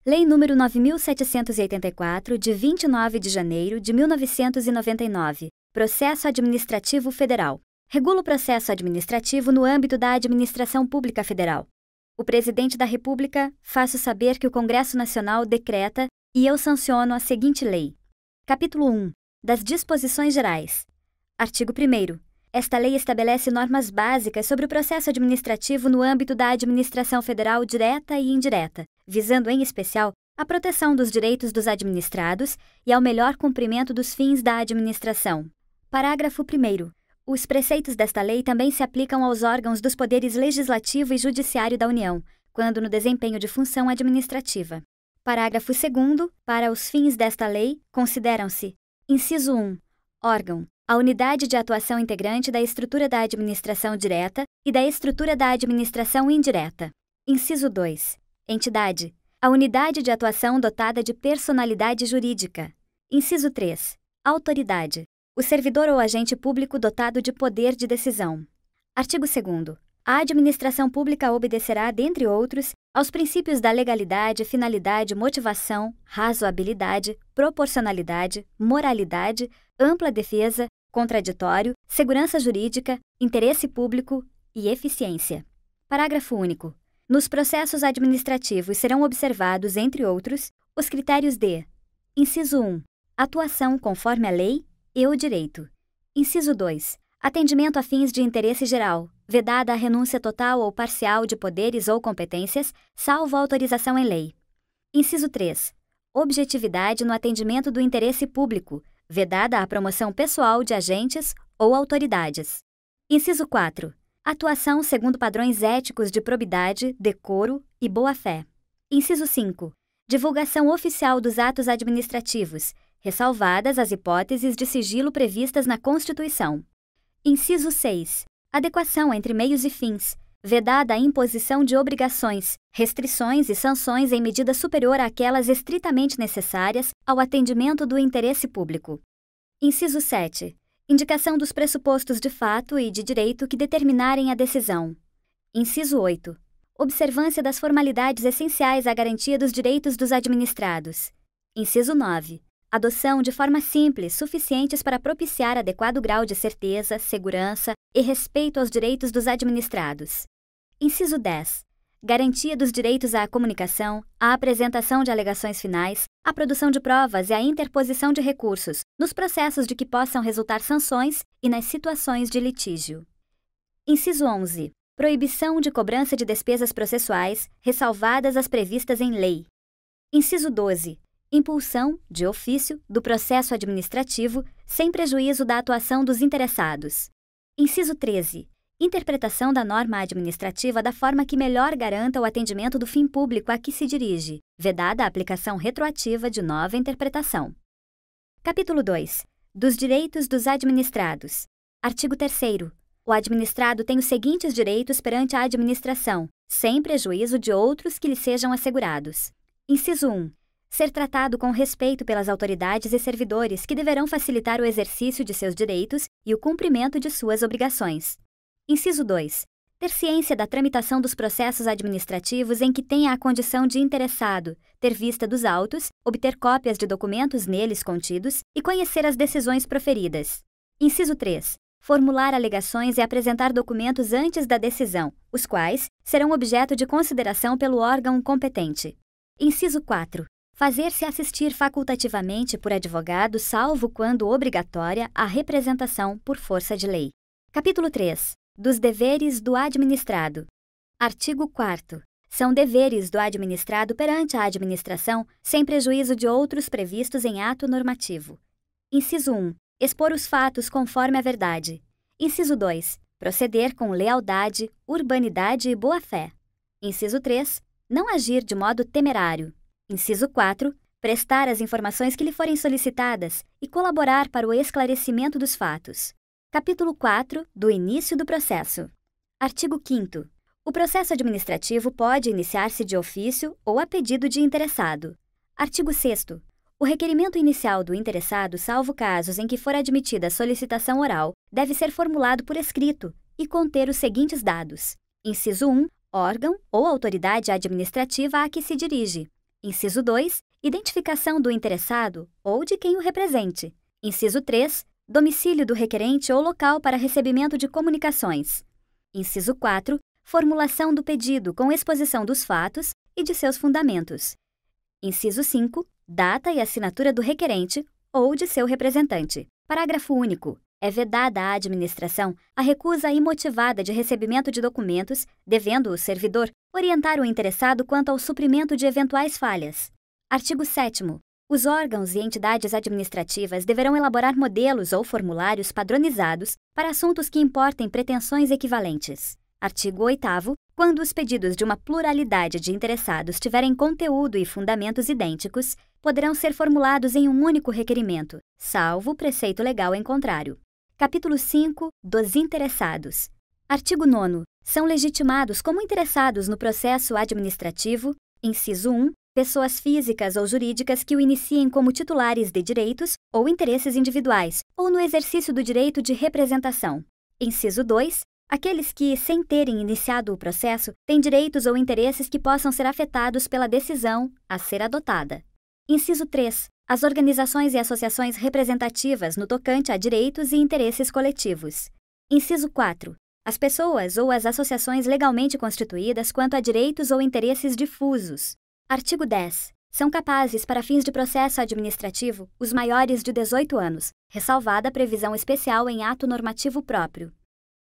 Lei nº 9.784, de 29 de janeiro de 1999, Processo Administrativo Federal. Regula o processo administrativo no âmbito da Administração Pública Federal. O Presidente da República faço saber que o Congresso Nacional decreta e eu sanciono a seguinte lei. Capítulo 1. Das Disposições Gerais. Artigo 1º. Esta lei estabelece normas básicas sobre o processo administrativo no âmbito da administração federal direta e indireta, visando em especial a proteção dos direitos dos administrados e ao melhor cumprimento dos fins da administração. Parágrafo 1º. Os preceitos desta lei também se aplicam aos órgãos dos poderes legislativo e judiciário da União, quando no desempenho de função administrativa. Parágrafo 2º. Para os fins desta lei, consideram-se: inciso 1. Órgão. A unidade de atuação integrante da estrutura da administração direta e da estrutura da administração indireta. Inciso 2. Entidade. A unidade de atuação dotada de personalidade jurídica. Inciso 3. Autoridade. O servidor ou agente público dotado de poder de decisão. Artigo 2º. A administração pública obedecerá, dentre outros, aos princípios da legalidade, finalidade, motivação, razoabilidade, proporcionalidade, moralidade, ampla defesa, contraditório, segurança jurídica, interesse público e eficiência. Parágrafo único. Nos processos administrativos serão observados, entre outros, os critérios de: inciso 1. Atuação conforme a lei e o direito. Inciso 2. Atendimento a fins de interesse geral, vedada a renúncia total ou parcial de poderes ou competências, salvo autorização em lei. Inciso 3. Objetividade no atendimento do interesse público, vedada a promoção pessoal de agentes ou autoridades. Inciso 4. Atuação segundo padrões éticos de probidade, decoro e boa-fé. Inciso 5. Divulgação oficial dos atos administrativos, ressalvadas as hipóteses de sigilo previstas na Constituição. Inciso 6. Adequação entre meios e fins, vedada a imposição de obrigações, restrições e sanções em medida superior àquelas estritamente necessárias ao atendimento do interesse público. Inciso 7. Indicação dos pressupostos de fato e de direito que determinarem a decisão. Inciso 8. Observância das formalidades essenciais à garantia dos direitos dos administrados. Inciso 9. Adoção de formas simples suficientes para propiciar adequado grau de certeza, segurança e respeito aos direitos dos administrados. Inciso 10. Garantia dos direitos à comunicação, à apresentação de alegações finais, à produção de provas e à interposição de recursos, nos processos de que possam resultar sanções e nas situações de litígio. Inciso 11. Proibição de cobrança de despesas processuais, ressalvadas as previstas em lei. Inciso 12. Impulsão, de ofício, do processo administrativo, sem prejuízo da atuação dos interessados. Inciso 13. Interpretação da norma administrativa da forma que melhor garanta o atendimento do fim público a que se dirige, vedada a aplicação retroativa de nova interpretação. Capítulo 2. Dos direitos dos administrados. Artigo 3º. O administrado tem os seguintes direitos perante a administração, sem prejuízo de outros que lhe sejam assegurados. Inciso 1. Ser tratado com respeito pelas autoridades e servidores que deverão facilitar o exercício de seus direitos e o cumprimento de suas obrigações. Inciso 2. Ter ciência da tramitação dos processos administrativos em que tenha a condição de interessado, ter vista dos autos, obter cópias de documentos neles contidos e conhecer as decisões proferidas. Inciso 3. Formular alegações e apresentar documentos antes da decisão, os quais serão objeto de consideração pelo órgão competente. Inciso 4. Fazer-se assistir facultativamente por advogado, salvo quando obrigatória a representação por força de lei. Capítulo 3. Dos deveres do administrado. Artigo 4º. São deveres do administrado perante a administração, sem prejuízo de outros previstos em ato normativo. Inciso 1. Expor os fatos conforme a verdade. Inciso 2. Proceder com lealdade, urbanidade e boa-fé. Inciso 3. Não agir de modo temerário. Inciso 4. Prestar as informações que lhe forem solicitadas e colaborar para o esclarecimento dos fatos. Capítulo 4. Do início do processo. Artigo 5º. O processo administrativo pode iniciar-se de ofício ou a pedido de interessado. Artigo 6º. O requerimento inicial do interessado, salvo casos em que for admitida solicitação oral, deve ser formulado por escrito e conter os seguintes dados. Inciso 1. Órgão ou autoridade administrativa a que se dirige. Inciso 2. Identificação do interessado ou de quem o represente. Inciso 3. Domicílio do requerente ou local para recebimento de comunicações. Inciso 4. Formulação do pedido com exposição dos fatos e de seus fundamentos. Inciso 5. Data e assinatura do requerente ou de seu representante. Parágrafo único. É vedada à administração a recusa imotivada de recebimento de documentos, devendo o servidor orientar o interessado quanto ao suprimento de eventuais falhas. Artigo 7º. Os órgãos e entidades administrativas deverão elaborar modelos ou formulários padronizados para assuntos que importem pretensões equivalentes. Artigo 8º. Quando os pedidos de uma pluralidade de interessados tiverem conteúdo e fundamentos idênticos, poderão ser formulados em um único requerimento, salvo preceito legal em contrário. Capítulo 5. Dos interessados. Artigo 9º. São legitimados como interessados no processo administrativo, inciso 1, pessoas físicas ou jurídicas que o iniciem como titulares de direitos ou interesses individuais, ou no exercício do direito de representação. Inciso 2, aqueles que, sem terem iniciado o processo, têm direitos ou interesses que possam ser afetados pela decisão a ser adotada. Inciso 3. As organizações e associações representativas no tocante a direitos e interesses coletivos. Inciso 4. As pessoas ou as associações legalmente constituídas quanto a direitos ou interesses difusos. Artigo 10. São capazes, para fins de processo administrativo, os maiores de 18 anos, ressalvada a previsão especial em ato normativo próprio.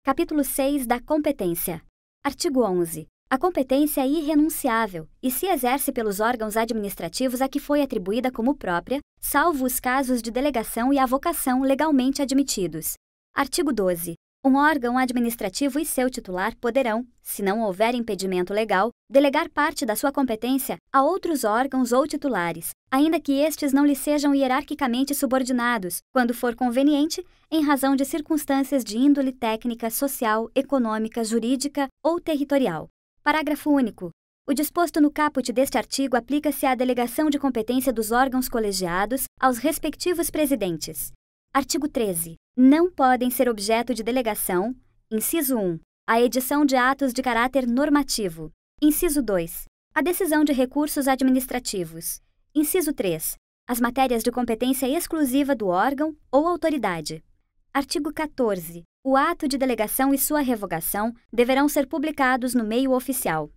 Capítulo 6 da competência. Artigo 11. A competência é irrenunciável e se exerce pelos órgãos administrativos a que foi atribuída como própria, salvo os casos de delegação e avocação legalmente admitidos. Artigo 12. Um órgão administrativo e seu titular poderão, se não houver impedimento legal, delegar parte da sua competência a outros órgãos ou titulares, ainda que estes não lhe sejam hierarquicamente subordinados, quando for conveniente, em razão de circunstâncias de índole técnica, social, econômica, jurídica ou territorial. Parágrafo único. O disposto no caput deste artigo aplica-se à delegação de competência dos órgãos colegiados aos respectivos presidentes. Artigo 13. Não podem ser objeto de delegação, inciso 1, a edição de atos de caráter normativo. Inciso 2. A decisão de recursos administrativos. Inciso 3. As matérias de competência exclusiva do órgão ou autoridade. Artigo 14. O ato de delegação e sua revogação deverão ser publicados no meio oficial.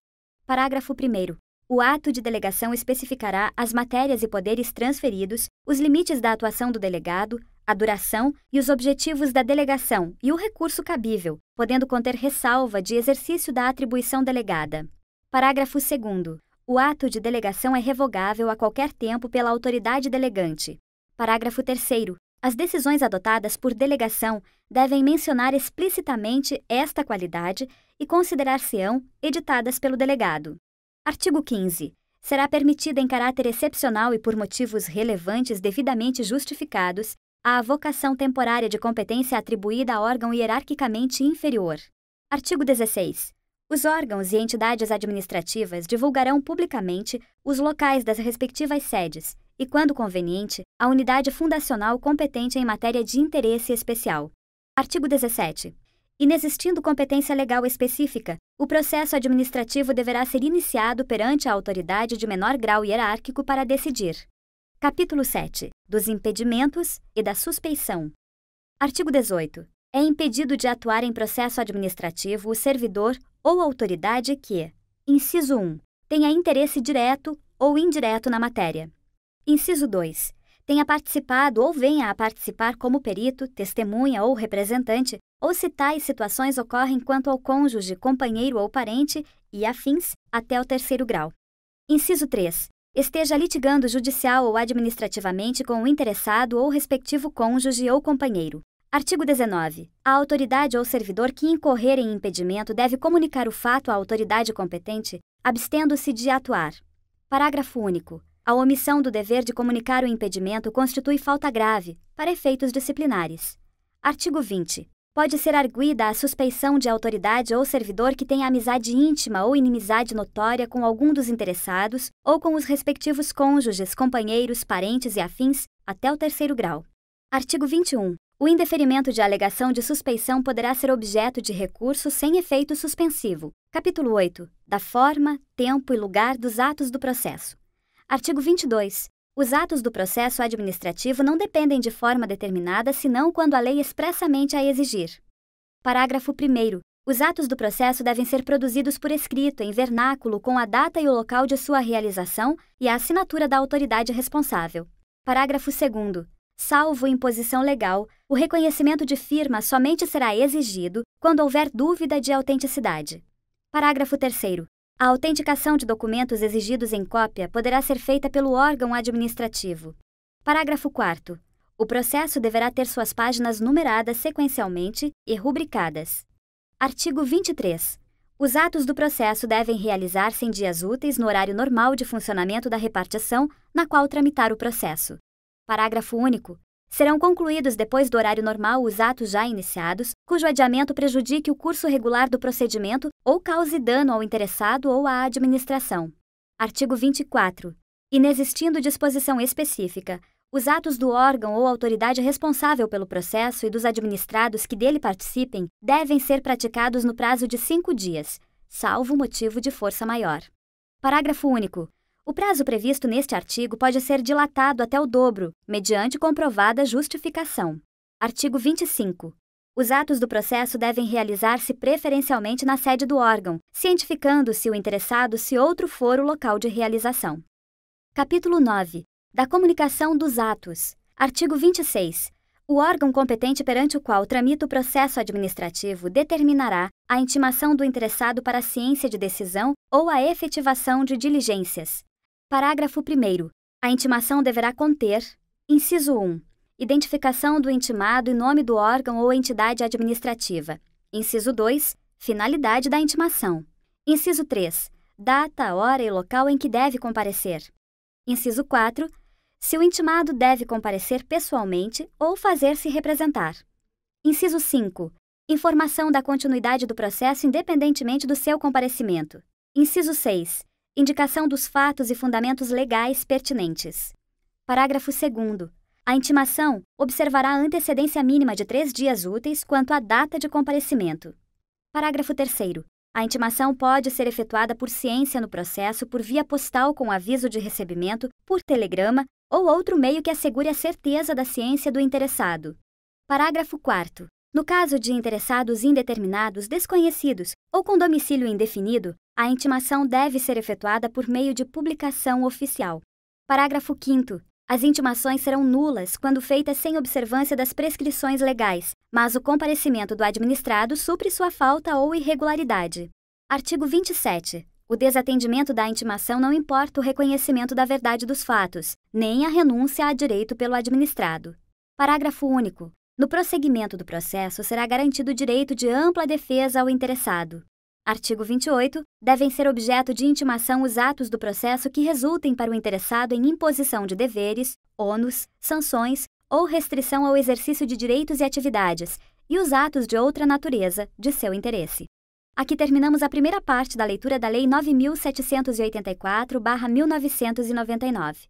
Parágrafo 1º. O ato de delegação especificará as matérias e poderes transferidos, os limites da atuação do delegado, a duração e os objetivos da delegação e o recurso cabível, podendo conter ressalva de exercício da atribuição delegada. Parágrafo 2º. O ato de delegação é revogável a qualquer tempo pela autoridade delegante. Parágrafo 3º. As decisões adotadas por delegação devem mencionar explicitamente esta qualidade e considerar-se-ão editadas pelo delegado. Artigo 15. Será permitida em caráter excepcional e por motivos relevantes devidamente justificados a avocação temporária de competência atribuída a órgão hierarquicamente inferior. Artigo 16. Os órgãos e entidades administrativas divulgarão publicamente os locais das respectivas sedes e, quando conveniente, a unidade fundacional competente em matéria de interesse especial. Artigo 17. Inexistindo competência legal específica, o processo administrativo deverá ser iniciado perante a autoridade de menor grau hierárquico para decidir. Capítulo 7. Dos impedimentos e da suspeição. Artigo 18. É impedido de atuar em processo administrativo o servidor ou autoridade que, inciso 1, tenha interesse direto ou indireto na matéria. Inciso 2. Tenha participado ou venha a participar como perito, testemunha ou representante, ou se tais situações ocorrem quanto ao cônjuge, companheiro ou parente e afins até o 3º grau. Inciso 3. Esteja litigando judicial ou administrativamente com o interessado ou respectivo cônjuge ou companheiro. Artigo 19. A autoridade ou servidor que incorrer em impedimento deve comunicar o fato à autoridade competente, abstendo-se de atuar. Parágrafo único. A omissão do dever de comunicar o impedimento constitui falta grave, para efeitos disciplinares. Artigo 20. Pode ser arguida a suspeição de autoridade ou servidor que tenha amizade íntima ou inimizade notória com algum dos interessados ou com os respectivos cônjuges, companheiros, parentes e afins, até o 3º grau. Artigo 21. O indeferimento de alegação de suspeição poderá ser objeto de recurso sem efeito suspensivo. Capítulo 8. Da forma, tempo e lugar dos atos do processo. Artigo 22. Os atos do processo administrativo não dependem de forma determinada senão quando a lei expressamente a exigir. Parágrafo 1º. Os atos do processo devem ser produzidos por escrito, em vernáculo, com a data e o local de sua realização e a assinatura da autoridade responsável. Parágrafo 2º. Salvo imposição legal, o reconhecimento de firma somente será exigido quando houver dúvida de autenticidade. Parágrafo 3º. A autenticação de documentos exigidos em cópia poderá ser feita pelo órgão administrativo. Parágrafo 4º. O processo deverá ter suas páginas numeradas sequencialmente e rubricadas. Artigo 23. Os atos do processo devem realizar-se em dias úteis no horário normal de funcionamento da repartição na qual tramitar o processo. Parágrafo único. Serão concluídos depois do horário normal os atos já iniciados, cujo adiamento prejudique o curso regular do procedimento ou cause dano ao interessado ou à administração. Artigo 24. Inexistindo disposição específica, os atos do órgão ou autoridade responsável pelo processo e dos administrados que dele participem devem ser praticados no prazo de 5 dias, salvo motivo de força maior. Parágrafo único. O prazo previsto neste artigo pode ser dilatado até o dobro, mediante comprovada justificação. Artigo 25. Os atos do processo devem realizar-se preferencialmente na sede do órgão, cientificando-se o interessado se outro for o local de realização. Capítulo 9. Da comunicação dos atos. Artigo 26. O órgão competente perante o qual tramita o processo administrativo determinará a intimação do interessado para a ciência de decisão ou a efetivação de diligências. Parágrafo 1º. A intimação deverá conter: inciso 1. Identificação do intimado e nome do órgão ou entidade administrativa. Inciso 2. Finalidade da intimação. Inciso 3. Data, hora e local em que deve comparecer. Inciso 4. Se o intimado deve comparecer pessoalmente ou fazer-se representar. Inciso 5. Informação da continuidade do processo independentemente do seu comparecimento. Inciso 6. Indicação dos fatos e fundamentos legais pertinentes. Parágrafo 2º. A intimação observará a antecedência mínima de 3 dias úteis quanto à data de comparecimento. Parágrafo 3º. A intimação pode ser efetuada por ciência no processo por via postal com aviso de recebimento, por telegrama ou outro meio que assegure a certeza da ciência do interessado. Parágrafo 4º. No caso de interessados indeterminados, desconhecidos ou com domicílio indefinido, a intimação deve ser efetuada por meio de publicação oficial. Parágrafo 5º. As intimações serão nulas quando feitas sem observância das prescrições legais, mas o comparecimento do administrado supre sua falta ou irregularidade. Artigo 27. O desatendimento da intimação não importa o reconhecimento da verdade dos fatos, nem a renúncia a direito pelo administrado. Parágrafo único. No prosseguimento do processo, será garantido o direito de ampla defesa ao interessado. Artigo 28. Devem ser objeto de intimação os atos do processo que resultem para o interessado em imposição de deveres, ônus, sanções ou restrição ao exercício de direitos e atividades, e os atos de outra natureza de seu interesse. Aqui terminamos a primeira parte da leitura da Lei 9.784/1999.